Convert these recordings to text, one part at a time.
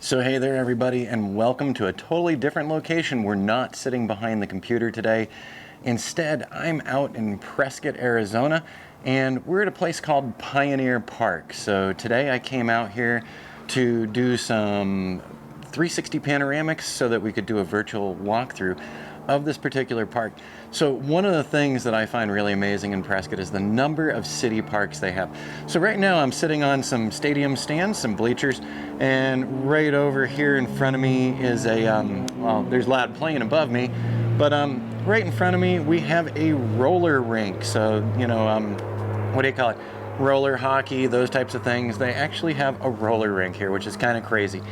So hey there everybody, and welcome to a totally different location. We're not sitting behind the computer today. Instead, I'm out in Prescott, Arizona, and we're at a place called Pioneer Park. So today I came out here to do some 360 panoramics so that we could do a virtual walkthrough of this particular park. So one of the things that I find really amazing in Prescott is the number of city parks they have. So right now I'm sitting on some stadium stands, some bleachers, and right over here in front of me is a, well, there's loud playing above me, but right in front of me we have a roller rink. So, you know, what do you call it? Roller hockey, those types of things. They actually have a roller rink here, which is kind of crazy.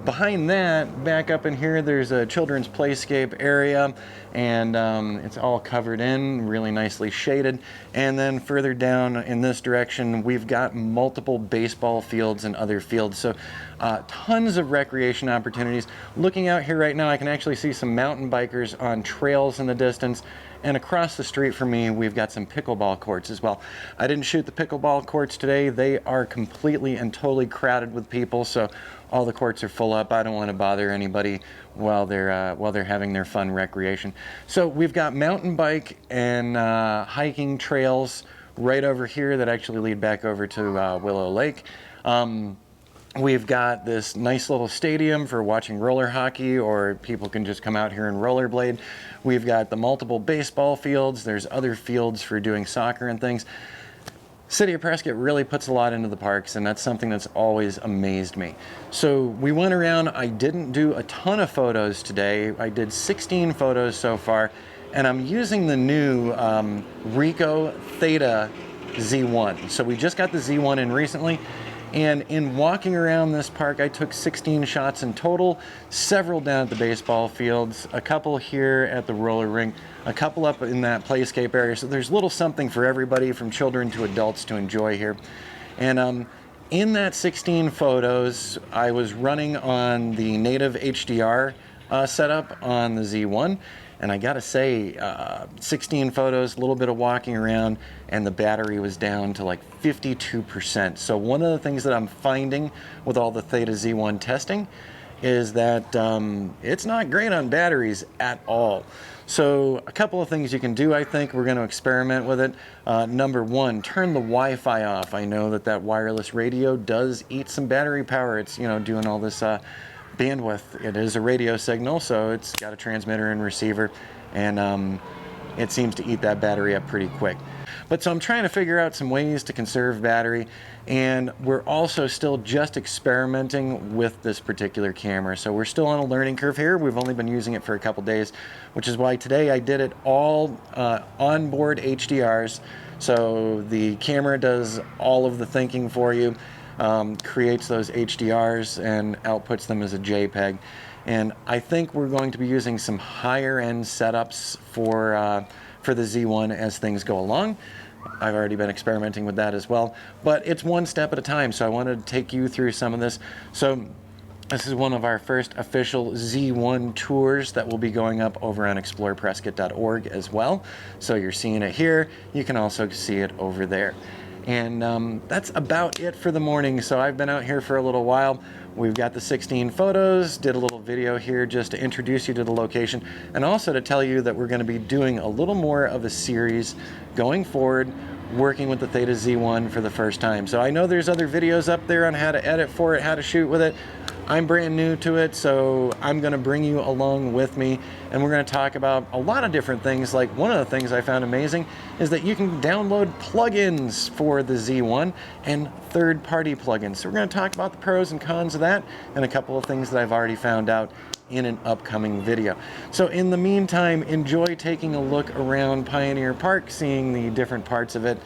Behind that, back up in here, there's a children's playscape area, and it's all covered in, really nicely shaded. And then further down in this direction, we've got multiple baseball fields and other fields. So tons of recreation opportunities. Looking out here right now, I can actually see some mountain bikers on trails in the distance. And across the street from me, we've got some pickleball courts as well. I didn't shoot the pickleball courts today. They are completely and totally crowded with people, so all the courts are full up. I don't want to bother anybody while they're having their fun recreation. So we've got mountain bike and hiking trails right over here that actually lead back over to Willow Lake. We've got this nice little stadium for watching roller hockey, or people can just come out here and rollerblade. We've got the multiple baseball fields. There's other fields for doing soccer and things. City of Prescott really puts a lot into the parks, and that's something that's always amazed me. So we went around. I didn't do a ton of photos today. I did 16 photos so far, and I'm using the new Ricoh Theta Z1. So we just got the Z1 in recently. And in walking around this park, I took 16 shots in total, several down at the baseball fields, a couple here at the roller rink, a couple up in that playscape area. So there's a little something for everybody, from children to adults, to enjoy here. And in that 16 photos, I was running on the native HDR setup on the Z1. And I gotta say, 16 photos, a little bit of walking around, and the battery was down to like 52%. So one of the things that I'm finding with all the Theta Z1 testing is that it's not great on batteries at all. So a couple of things you can do. I think we're going to experiment with it. Number one, turn the Wi-Fi off. I know that that wireless radio does eat some battery power. It's, you know, doing all this bandwidth. It is a radio signal, so it's got a transmitter and receiver, and it seems to eat that battery up pretty quick. But so I'm trying to figure out some ways to conserve battery, and we're also still just experimenting with this particular camera. So we're still on a learning curve here. We've only been using it for a couple days, which is why today I did it all onboard HDRs. So the camera does all of the thinking for you. Creates those HDRs and outputs them as a JPEG. And I think we're going to be using some higher end setups for the Z1 as things go along. I've already been experimenting with that as well, but it's one step at a time. So I wanted to take you through some of this. So this is one of our first official Z1 tours that will be going up over on exploreprescott.org as well. So you're seeing it here. You can also see it over there. And that's about it for the morning. So I've been out here for a little while. We've got the 16 photos, did a little video here just to introduce you to the location, and also to tell you that we're going to be doing a little more of a series going forward, working with the Theta Z1 for the first time. So I know there's other videos up there on how to edit for it, how to shoot with it. I'm brand new to it, so I'm going to bring you along with me, and we're going to talk about a lot of different things. Like, one of the things I found amazing is that you can download plugins for the Z1 and third-party plugins. So we're going to talk about the pros and cons of that, and a couple of things that I've already found out in an upcoming video. So in the meantime, enjoy taking a look around Pioneer Park, seeing the different parts of it.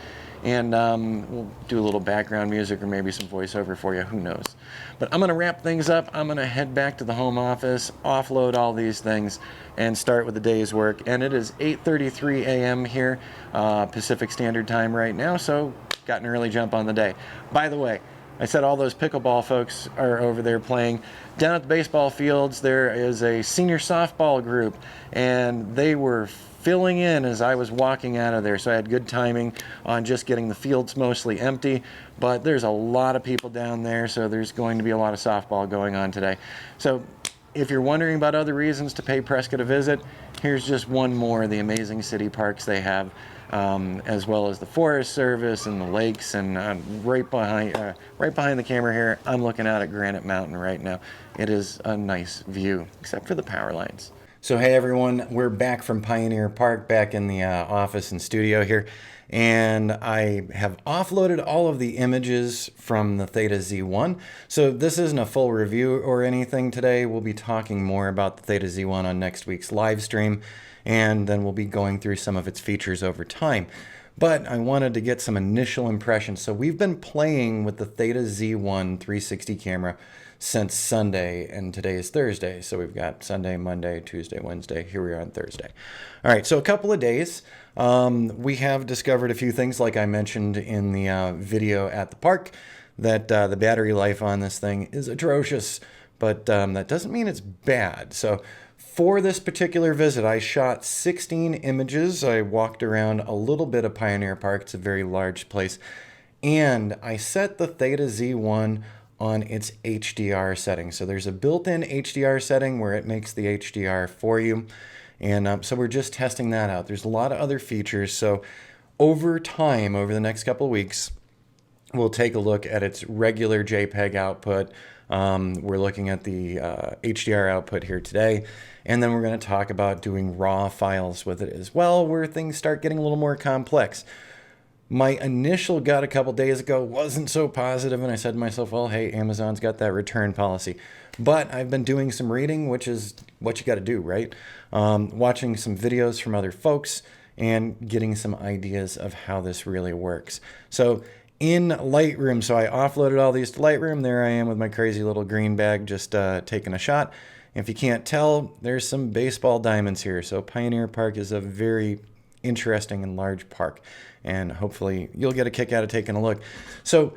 And we'll do a little background music or maybe some voiceover for you, who knows. But I'm going to wrap things up. I'm going to head back to the home office, offload all these things, and start with the day's work. And it is 8:33 a.m. here, Pacific Standard Time right now, so got an early jump on the day. By the way, I said all those pickleball folks are over there playing. Down at the baseball fields, there is a senior softball group, and they were filling in as I was walking out of there, so I had good timing on just getting the fields mostly empty. But there's a lot of people down there, so there's going to be a lot of softball going on today. So if you're wondering about other reasons to pay Prescott a visit, here's just one more of the amazing city parks they have, as well as the Forest Service and the lakes. And right behind the camera here, I'm looking out at Granite Mountain right now. It is a nice view, except for the power lines. So hey everyone, we're back from Pioneer Park, back in the office and studio here. And I have offloaded all of the images from the Theta Z1. So this isn't a full review or anything today. We'll be talking more about the Theta Z1 on next week's live stream, and then we'll be going through some of its features over time. But I wanted to get some initial impressions. So we've been playing with the Theta Z1 360 camera since Sunday, and today is Thursday. So we've got Sunday, Monday, Tuesday, Wednesday. Here we are on Thursday. All right, so a couple of days. We have discovered a few things, like I mentioned in the video at the park, that the battery life on this thing is atrocious, but that doesn't mean it's bad. So for this particular visit, I shot 16 images. I walked around a little bit of Pioneer Park. It's a very large place. And I set the Theta Z1 on its HDR setting. So there's a built-in HDR setting where it makes the HDR for you. And so we're just testing that out. There's a lot of other features. So over time, over the next couple of weeks, we'll take a look at its regular JPEG output. We're looking at the HDR output here today. And then we're going to talk about doing RAW files with it as well, where things start getting a little more complex. My initial gut a couple days ago wasn't so positive, and I said to myself, well, hey, Amazon's got that return policy. But I've been doing some reading, which is what you got to do, right? Watching some videos from other folks and getting some ideas of how this really works. So in Lightroom, so I offloaded all these to Lightroom. There I am with my crazy little green bag, just taking a shot. If you can't tell, there's some baseball diamonds here. So Pioneer Park is a very interesting and large park, and hopefully you'll get a kick out of taking a look. So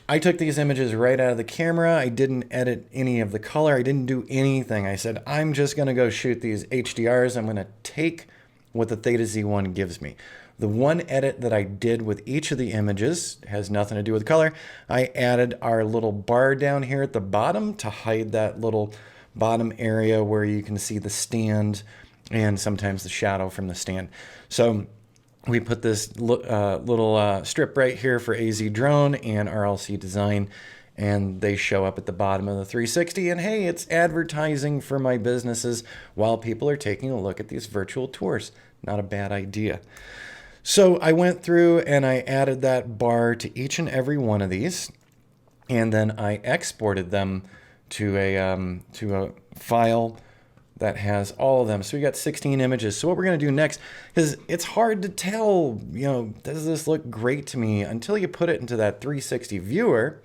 I took these images right out of the camera. I didn't edit any of the color. I didn't do anything. I said, I'm just going to go shoot these HDRs. I'm going to take what the Theta Z1 gives me. The one edit that I did with each of the images has nothing to do with color. I added our little bar down here at the bottom to hide that little bottom area where you can see the stand and sometimes the shadow from the stand. So we put this little strip right here for AZ Drone and RLC Design, and they show up at the bottom of the 360. And hey, it's advertising for my businesses while people are taking a look at these virtual tours. Not a bad idea. So I went through and I added that bar to each and every one of these, and then I exported them to a file that has all of them. So we got 16 images. So what we're going to do next, because it's hard to tell, does this look great to me? Until you put it into that 360 viewer,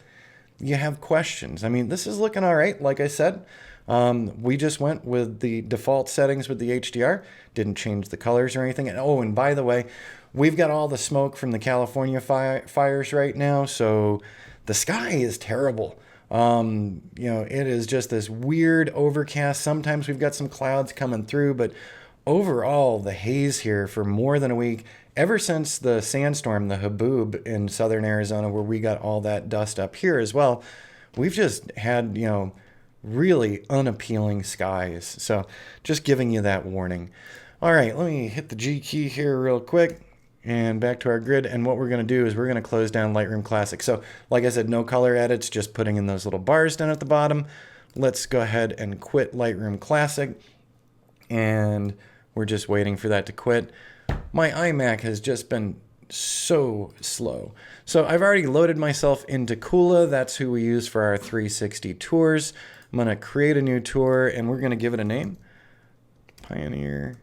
you have questions. I mean, this is looking all right. Like I said, we just went with the default settings with the HDR, didn't change the colors or anything. And oh, and by the way, we've got all the smoke from the California fires right now. So the sky is terrible. It is just this weird overcast. Sometimes we've got some clouds coming through, but overall the haze here for more than a week, ever since the sandstorm, the Haboob in southern Arizona, where we got all that dust up here as well, we've just had, really unappealing skies. So just giving you that warning. All right, let me hit the G key here real quick. And back to our grid, and what we're going to do is we're going to close down Lightroom Classic. So like I said, no color edits, just putting in those little bars down at the bottom. Let's go ahead and quit Lightroom Classic, and we're just waiting for that to quit. My iMac has just been so slow. So I've already loaded myself into Kula. That's who we use for our 360 tours. I'm going to create a new tour, and we're going to give it a name. Pioneer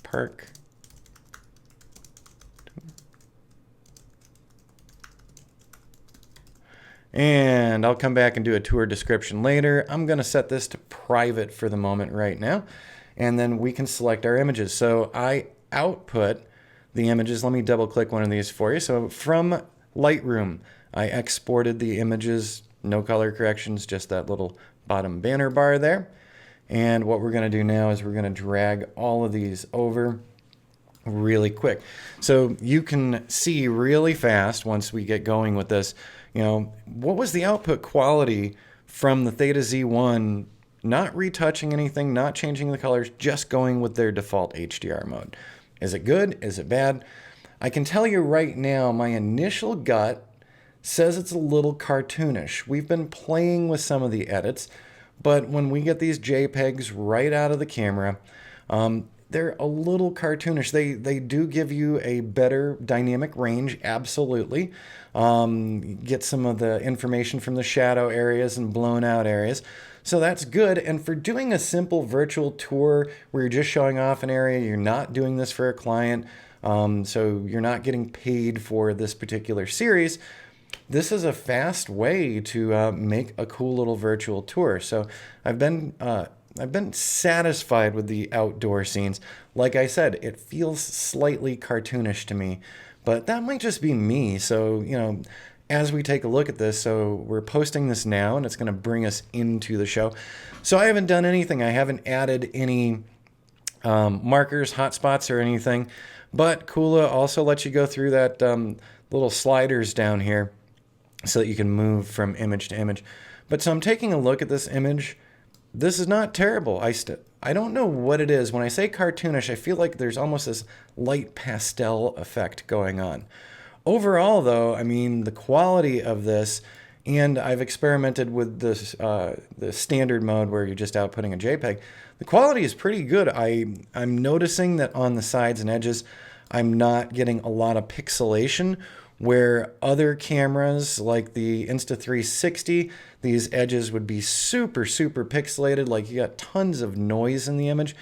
Park. And I'll come back and do a tour description later. I'm going to set this to private for the moment right now. And then we can select our images. So I output the images. Let me double click one of these for you. So from Lightroom, I exported the images, no color corrections, just that little bottom banner bar there. And what we're going to do now is we're going to drag all of these over really quick. So you can see really fast once we get going with this, what was the output quality from the Theta Z1, not retouching anything, not changing the colors, just going with their default HDR mode. Is it good? Is it bad? I can tell you right now, my initial gut says it's a little cartoonish. We've been playing with some of the edits, but when we get these JPEGs right out of the camera, they're a little cartoonish. They do give you a better dynamic range, absolutely. Get some of the information from the shadow areas and blown out areas. So that's good. And for doing a simple virtual tour where you're just showing off an area, you're not doing this for a client, so you're not getting paid for this particular series, this is a fast way to make a cool little virtual tour. So I've been satisfied with the outdoor scenes. Like I said, it feels slightly cartoonish to me, but that might just be me. So, as we take a look at this, so we're posting this now and it's going to bring us into the show. So I haven't done anything. I haven't added any markers, hotspots, or anything, but Kula also lets you go through that little sliders down here so that you can move from image to image. But so I'm taking a look at this image. This is not terrible. I don't know what it is. When I say cartoonish, I feel like there's almost this light pastel effect going on. Overall, though, I mean, the quality of this, and I've experimented with this the standard mode where you're just outputting a JPEG. The quality is pretty good. I'm noticing that on the sides and edges, I'm not getting a lot of pixelation, where other cameras like the Insta360, these edges would be super, super pixelated, like you got tons of noise in the image.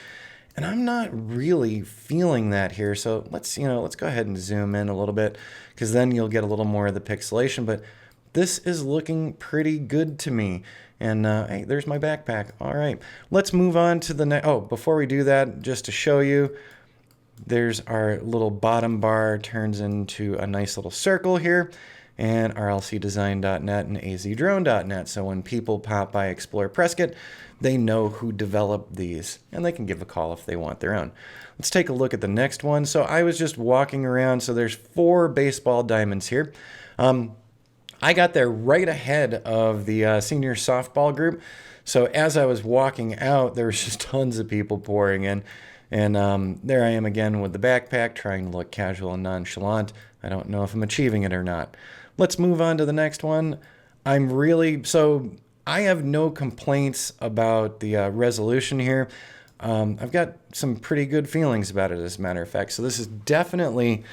And I'm not really feeling that here. So let's go ahead and zoom in a little bit, because then you'll get a little more of the pixelation. But this is looking pretty good to me. And hey, there's my backpack. All right, let's move on to the next. Oh, before we do that, just to show you, there's our little bottom bar turns into a nice little circle here, and rlcdesign.net and azdrone.net. So when people pop by Explore Prescott, they know who developed these, and they can give a call if they want their own. Let's take a look at the next one. So I was just walking around. So there's 4 baseball diamonds here. I got there right ahead of the senior softball group. So as I was walking out, there was just tons of people pouring in. And there I am again with the backpack, trying to look casual and nonchalant. I don't know if I'm achieving it or not. Let's move on to the next one. I have no complaints about the resolution here. I've got some pretty good feelings about it, as a matter of fact. So this is definitely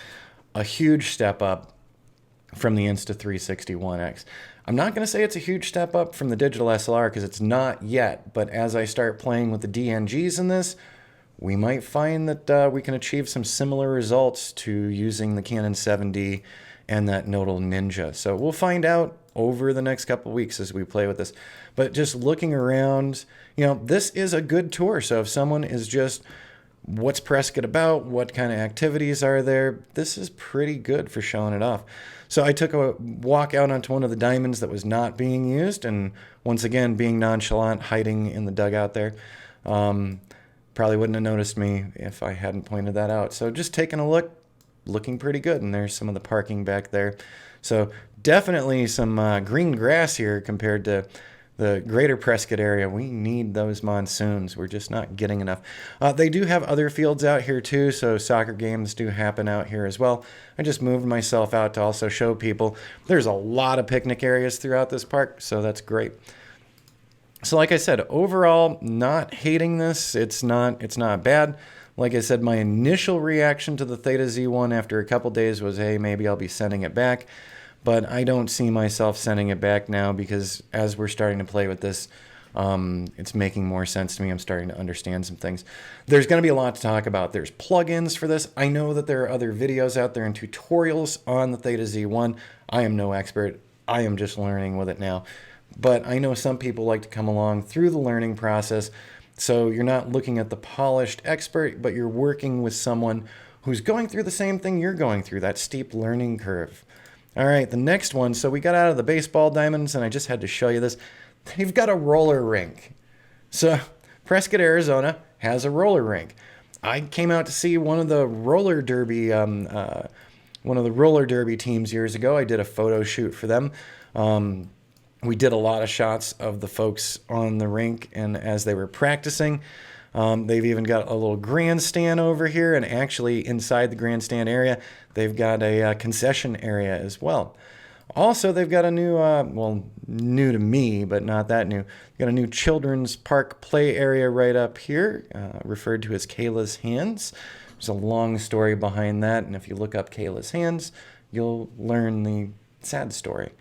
a huge step up from the Insta360 One X. I'm not going to say it's a huge step up from the digital SLR, because it's not yet. But as I start playing with the DNGs in this, we might find that we can achieve some similar results to using the Canon 7D and that Nodal Ninja. So we'll find out over the next couple of weeks as we play with this. But just looking around, this is a good tour. So if someone is just, what's Prescott about? What kind of activities are there? This is pretty good for showing it off. So I took a walk out onto one of the diamonds that was not being used. And once again, being nonchalant, hiding in the dugout there. Probably wouldn't have noticed me if I hadn't pointed that out. So just taking a look, looking pretty good. And there's some of the parking back there. So definitely some green grass here compared to the greater Prescott area. We need those monsoons. We're just not getting enough. They do have other fields out here too, so soccer games do happen out here as well. I just moved myself out to also show people. There's a lot of picnic areas throughout this park, so that's great. So like I said, overall, not hating this. It's not bad. Like I said, my initial reaction to the Theta Z1 after a couple days was, hey, maybe I'll be sending it back. But I don't see myself sending it back now, because as we're starting to play with this, it's making more sense to me. I'm starting to understand some things. There's going to be a lot to talk about. There's plugins for this. I know that there are other videos out there and tutorials on the Theta Z1. I am no expert. I am just learning with it now. But I know some people like to come along through the learning process. So you're not looking at the polished expert, but you're working with someone who's going through the same thing you're going through, that steep learning curve. All right, the next one. So we got out of the baseball diamonds, and I just had to show you this. They've got a roller rink. So Prescott, Arizona has a roller rink. I came out to see one of the roller derby teams years ago. I did a photo shoot for them. We did a lot of shots of the folks on the rink and as they were practicing. They've even got a little grandstand over here, and actually inside the grandstand area, they've got a concession area as well. Also, they've got a new, new to me, but not that new. They've got a new children's park play area right up here, referred to as Kayla's Hands. There's a long story behind that, and if you look up Kayla's Hands, you'll learn the sad story.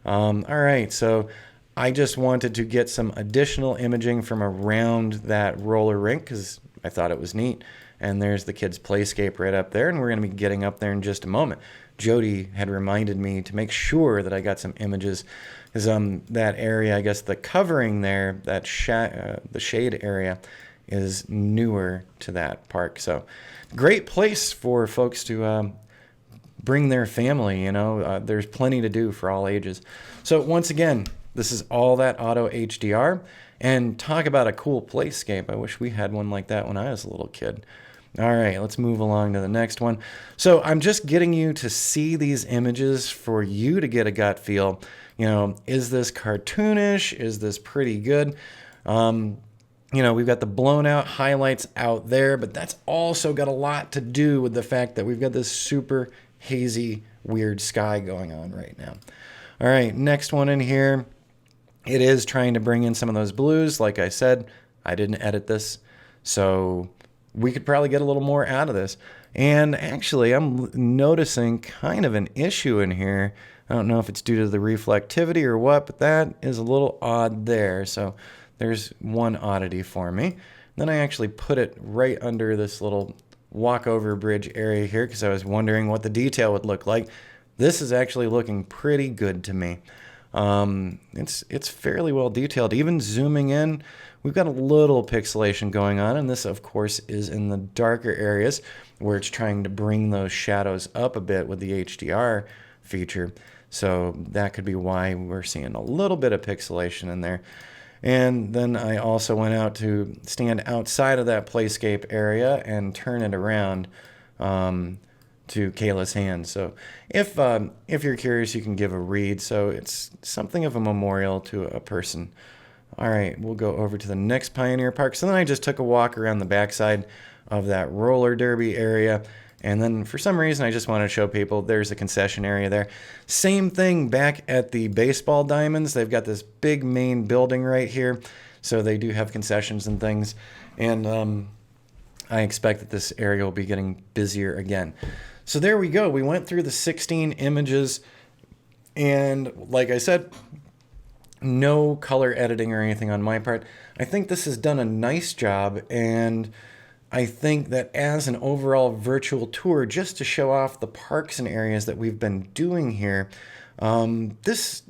All right, so I just wanted to get some additional imaging from around that roller rink because I thought it was neat. And there's the kids' playscape right up there, and we're going to be getting up there in just a moment. Jody had reminded me to make sure that I got some images because that area, I guess the covering there, that the shade area, is newer to that park. So great place for folks to bring their family, there's plenty to do for all ages. So once again, this is all that auto HDR, and talk about a cool playscape. I wish we had one like that when I was a little kid. All right, let's move along to the next one. So I'm just getting you to see these images for you to get a gut feel. Is this cartoonish? Is this pretty good? We've got the blown out highlights out there, but that's also got a lot to do with the fact that we've got this super hazy, weird sky going on right now. All right, next one in here. It is trying to bring in some of those blues. Like I said, I didn't edit this, so we could probably get a little more out of this. And actually, I'm noticing kind of an issue in here. I don't know if it's due to the reflectivity or what, but that is a little odd there. So there's one oddity for me. Then I actually put it right under this little walkover bridge area here because I was wondering what the detail would look like. This is actually looking pretty good to me. It's fairly well detailed. Even zooming in, we've got a little pixelation going on, and this, of course, is in the darker areas where it's trying to bring those shadows up a bit with the HDR feature. So that could be why we're seeing a little bit of pixelation in there. And then I also went out to stand outside of that playscape area and turn it around to Kayla's Hands. So if you're curious, you can give a read. So it's something of a memorial to a person. All right, we'll go over to the next Pioneer Park. So then I just took a walk around the backside of that roller derby area. And then for some reason, I just wanted to show people there's a concession area there. Same thing back at the baseball diamonds. They've got this big main building right here. So they do have concessions and things. And I expect that this area will be getting busier again. So there we go. We went through the 16 images. And like I said, no color editing or anything on my part. I think this has done a nice job, and I think that as an overall virtual tour, just to show off the parks and areas that we've been doing here, this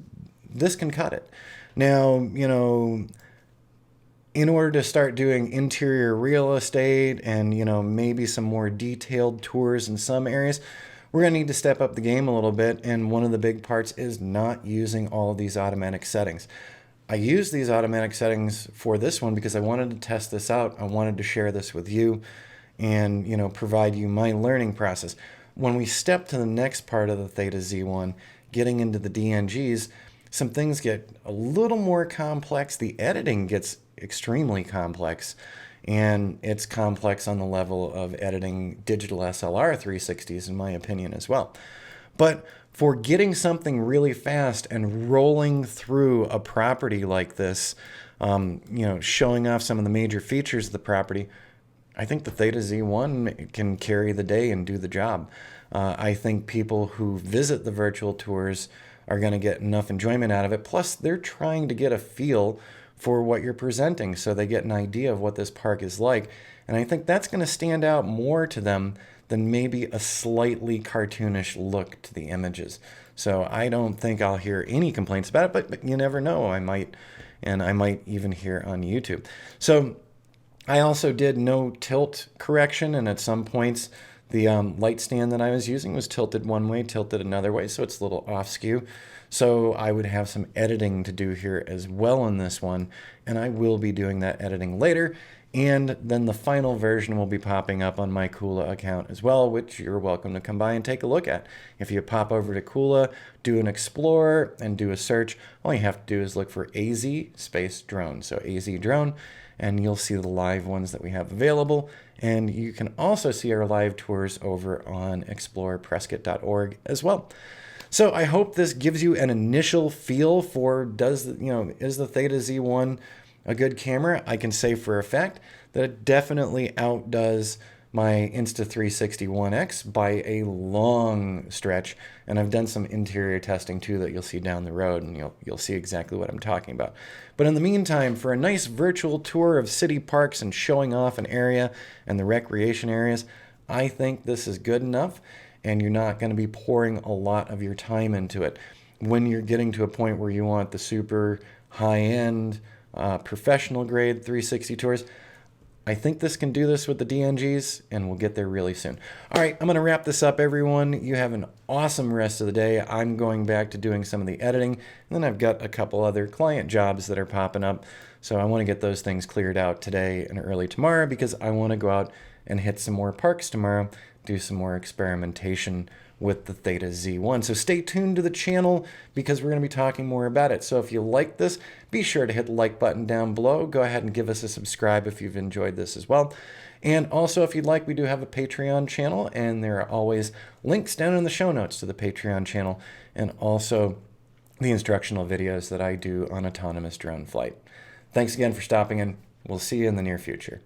can cut it. Now, in order to start doing interior real estate and, maybe some more detailed tours in some areas, we're going to need to step up the game a little bit, and one of the big parts is not using all of these automatic settings. I used these automatic settings for this one because I wanted to test this out. I wanted to share this with you and, provide you my learning process. When we step to the next part of the Theta Z1, getting into the DNGs, some things get a little more complex. The editing gets extremely complex, and it's complex on the level of editing digital SLR 360s, in my opinion, as well. But for getting something really fast and rolling through a property like this, showing off some of the major features of the property, I think the Theta Z1 can carry the day and do the job. I think people who visit the virtual tours are going to get enough enjoyment out of it. Plus, they're trying to get a feel for what you're presenting, so they get an idea of what this park is like. And I think that's going to stand out more to them than maybe a slightly cartoonish look to the images. So I don't think I'll hear any complaints about it, but you never know. I might even hear on YouTube. So I also did no tilt correction, and at some points the light stand that I was using was tilted one way, tilted another way, so it's a little off skew. So I would have some editing to do here as well on this one, and I will be doing that editing later. And then the final version will be popping up on my Kula account as well, which you're welcome to come by and take a look at. If you pop over to Kula, do an explore, and do a search, all you have to do is look for AZ space drone. So AZ drone, and you'll see the live ones that we have available. And you can also see our live tours over on exploreprescott.org as well. So I hope this gives you an initial feel for is the Theta Z1 a good camera? I can say for a fact that it definitely outdoes my Insta360 One X by a long stretch, and I've done some interior testing too that you'll see down the road, and you'll see exactly what I'm talking about. But in the meantime, for a nice virtual tour of city parks and showing off an area and the recreation areas, I think this is good enough, and you're not going to be pouring a lot of your time into it. When you're getting to a point where you want the super high-end, professional grade 360 tours, I think this can do this with the DNGs, and we'll get there really soon. All right, I'm going to wrap this up, everyone. You have an awesome rest of the day. I'm going back to doing some of the editing, and then I've got a couple other client jobs that are popping up. So I want to get those things cleared out today and early tomorrow, because I want to go out and hit some more parks tomorrow, do some more experimentation with the Theta Z1. So stay tuned to the channel, because we're going to be talking more about it. So if you like this, be sure to hit the like button down below. Go ahead and give us a subscribe if you've enjoyed this as well. And also, if you'd like, we do have a Patreon channel, and there are always links down in the show notes to the Patreon channel, and also the instructional videos that I do on autonomous drone flight. Thanks again for stopping in. We'll see you in the near future.